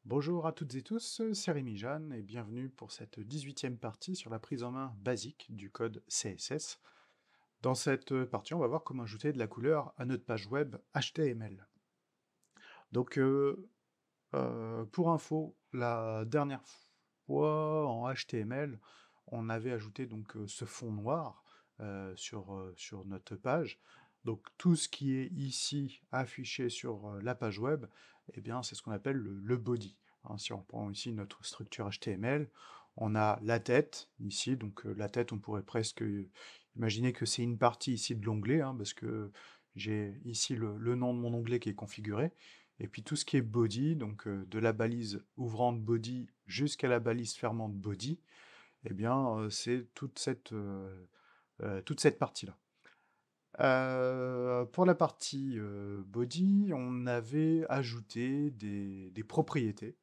Bonjour à toutes et tous, c'est Rémi Jeanne et bienvenue pour cette 18e partie sur la prise en main basique du code CSS. Dans cette partie, on va voir comment ajouter de la couleur à notre page web HTML. Donc, pour info, la dernière fois en HTML, on avait ajouté donc ce fond noir sur notre page. Donc tout ce qui est ici affiché sur la page web, eh bien c'est ce qu'on appelle le body. Hein, si on prend ici notre structure HTML, on a la tête ici, donc la tête on pourrait presque imaginer que c'est une partie ici de l'onglet, hein, parce que j'ai ici le nom de mon onglet qui est configuré. Et puis tout ce qui est body, donc de la balise ouvrante body jusqu'à la balise fermante body, eh bien c'est toute cette partie-là. Pour la partie body, on avait ajouté des propriétés.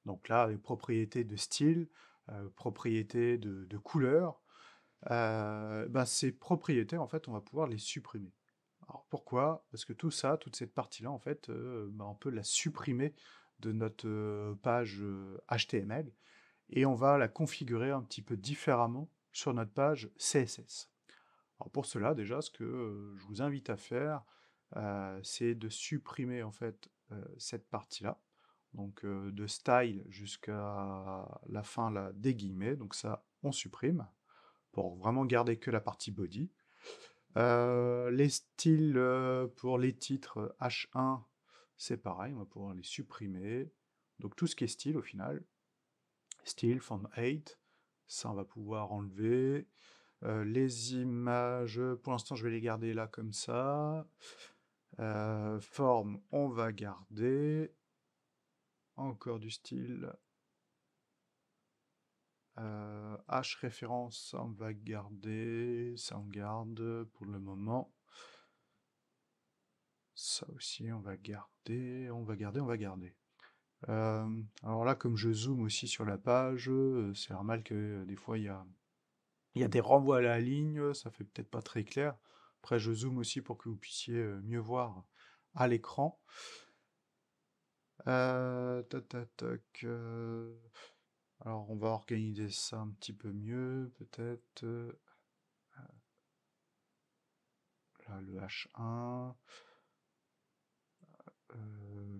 Donc là, les propriétés de style, propriétés de couleur. Ben, ces propriétés, en fait, on va pouvoir les supprimer. Alors pourquoi? Parce que tout ça, toute cette partie-là, en fait, ben, on peut la supprimer de notre page HTML et on va la configurer un petit peu différemment sur notre page CSS. Alors pour cela, déjà, ce que je vous invite à faire, c'est de supprimer en fait cette partie-là, donc de style jusqu'à la fin là, des guillemets, donc ça, on supprime, pour vraiment garder que la partie body. Les styles pour les titres H1, c'est pareil, on va pouvoir les supprimer. Donc tout ce qui est style au final, style, font 8, ça on va pouvoir enlever. Les images, pour l'instant je vais les garder là comme ça. Forme, on va garder. Encore du style. H référence, ça on va garder. Ça on garde pour le moment. Ça aussi on va garder. On va garder, on va garder. Alors là, comme je zoome aussi sur la page, c'est normal que des fois il y a des renvois à la ligne, ça fait peut-être pas très clair. Après, je zoome aussi pour que vous puissiez mieux voir à l'écran. Tac, tac, tac, alors, on va organiser ça un petit peu mieux, peut-être. Là, le H1. euh,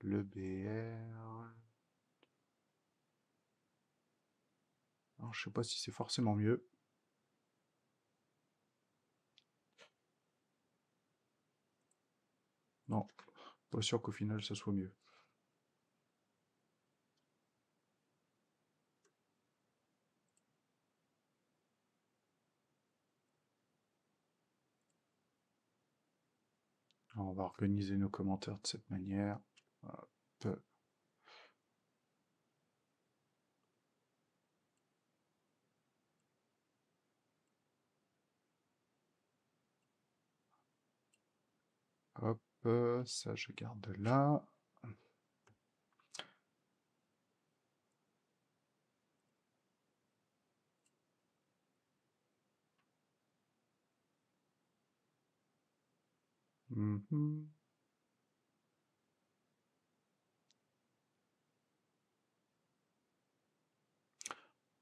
le BR. Alors, je sais pas si c'est forcément mieux. Non, pas sûr qu'au final, ça soit mieux. Alors, on va organiser nos commentaires de cette manière. Hop. Hop, ça je garde là. Mhm.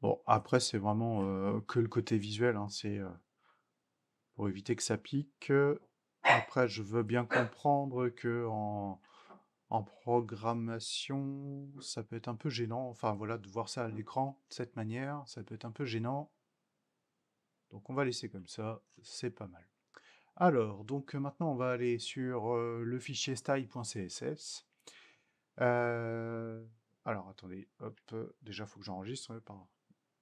Bon, après, c'est vraiment que le côté visuel, hein, c'est pour éviter que ça pique. Après, je veux bien comprendre que en programmation, ça peut être un peu gênant. Enfin, voilà, de voir ça à l'écran de cette manière, ça peut être un peu gênant. Donc, on va laisser comme ça, c'est pas mal. Alors, donc maintenant, on va aller sur le fichier style.css. Euh, alors, attendez, hop, déjà, il faut que j'enregistre par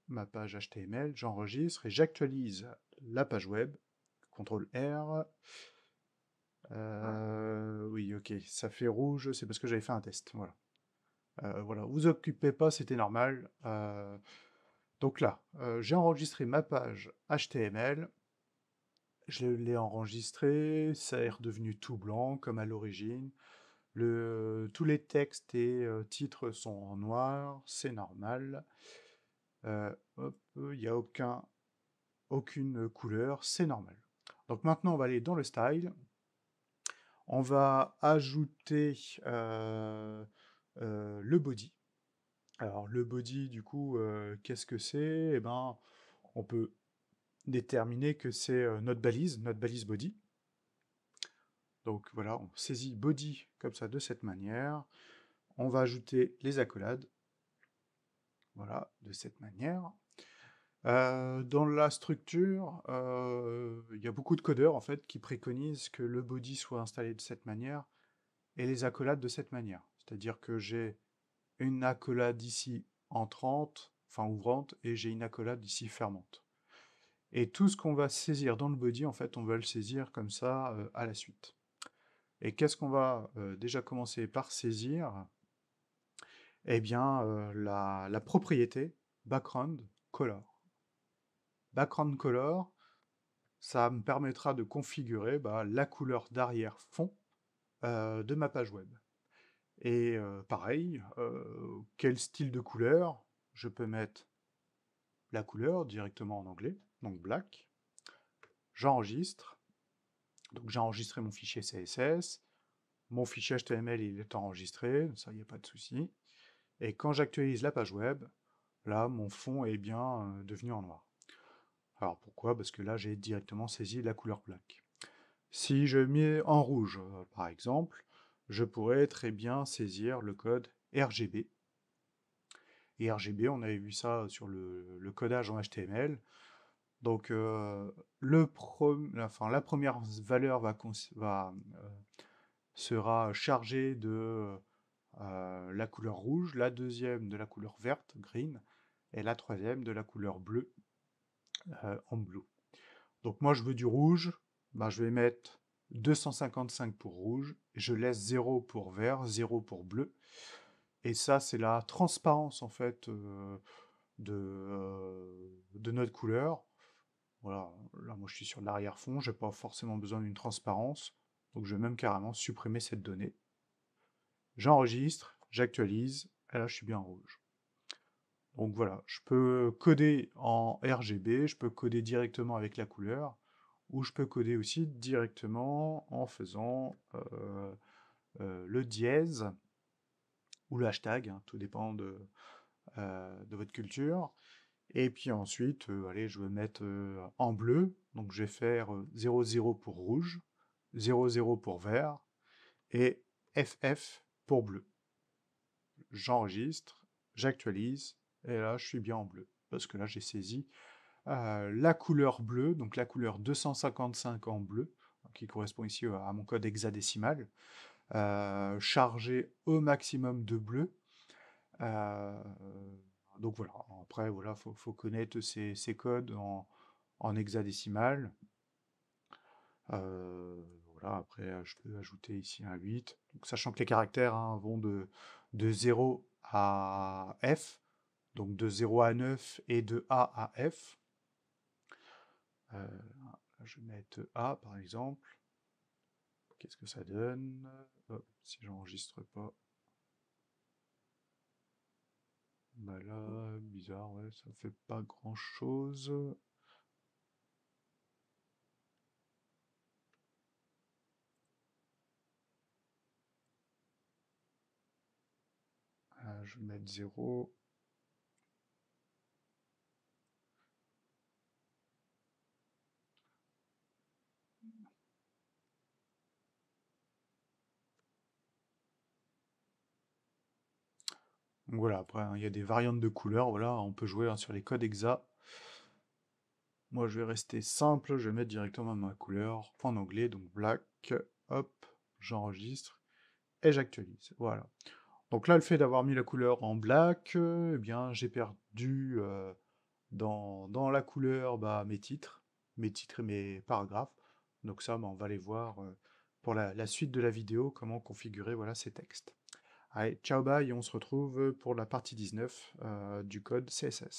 ma page HTML. J'enregistre et j'actualise la page web. CTRL R. Oui, ok, ça fait rouge, c'est parce que j'avais fait un test. Voilà. Voilà, vous occupez pas, c'était normal. Donc là, j'ai enregistré ma page HTML. Je l'ai enregistré, ça est redevenu tout blanc comme à l'origine. Tous les textes et titres sont en noir, c'est normal. Hop, il n'y a aucune couleur, c'est normal. Donc maintenant, on va aller dans le style. On va ajouter le body. Alors le body, du coup, qu'est-ce que c'est? Eh ben, on peut déterminer que c'est notre balise body. Donc voilà, on saisit body comme ça de cette manière. On va ajouter les accolades. Voilà, de cette manière. Dans la structure, il y a beaucoup de codeurs en fait qui préconisent que le body soit installé de cette manière et les accolades de cette manière. C'est-à-dire que j'ai une accolade ici entrante, enfin ouvrante, et j'ai une accolade ici fermante. Et tout ce qu'on va saisir dans le body, en fait, on va le saisir comme ça à la suite. Et qu'est-ce qu'on va déjà commencer par saisir? Eh bien, la propriété background color. Background color, ça me permettra de configurer la couleur d'arrière-fond de ma page web. Et pareil, quel style de couleur? Je peux mettre la couleur directement en anglais, donc black. J'enregistre. Donc j'ai enregistré mon fichier CSS. Mon fichier HTML, il est enregistré, ça, il n'y a pas de souci. Et quand j'actualise la page web, là, mon fond est bien devenu en noir. Alors pourquoi? Parce que là, j'ai directement saisi la couleur black. Si je mets en rouge, par exemple, je pourrais très bien saisir le code RGB. Et RGB, on avait vu ça sur le codage en HTML. Donc, la première valeur sera chargée de la couleur rouge, la deuxième de la couleur verte, green, et la troisième de la couleur bleue, en blue. Donc moi je veux du rouge, je vais mettre 255 pour rouge, je laisse 0 pour vert, 0 pour bleu, et ça c'est la transparence en fait de notre couleur. Voilà, là moi je suis sur l'arrière-fond, j'ai pas forcément besoin d'une transparence, donc je vais même carrément supprimer cette donnée. J'enregistre, j'actualise, et là je suis bien en rouge. Donc voilà, je peux coder en RGB, je peux coder directement avec la couleur, ou je peux coder aussi directement en faisant le dièse ou le hashtag, hein, tout dépend de votre culture. Et puis ensuite, allez, je vais mettre en bleu, donc je vais faire 00 pour rouge, 00 pour vert, et FF pour bleu. J'enregistre, j'actualise, et là je suis bien en bleu, parce que là j'ai saisi la couleur bleue, donc la couleur 255 en bleu, qui correspond ici à mon code hexadécimal, chargé au maximum de bleu. Euh, donc voilà, après voilà, faut connaître ces codes en hexadécimal. Voilà, après je peux ajouter ici un 8, donc, sachant que les caractères vont de 0 à F, donc de 0 à 9 et de A à F. Je vais mettre A par exemple. Qu'est-ce que ça donne? Hop, si j'enregistre pas. Là, bizarre, ouais, ça fait pas grand-chose. Je vais mettre 0. Donc voilà, après, il y a des variantes de couleurs, voilà, on peut jouer sur les codes hexa. Moi, je vais rester simple, je vais mettre directement ma couleur en anglais, donc black, hop, j'enregistre, et j'actualise, voilà. Donc là, le fait d'avoir mis la couleur en black, eh bien, j'ai perdu dans la couleur mes titres et mes paragraphes. Donc ça, on va les voir pour la suite de la vidéo, comment configurer voilà, ces textes. Allez, ciao, bye, et on se retrouve pour la partie 19 du code CSS.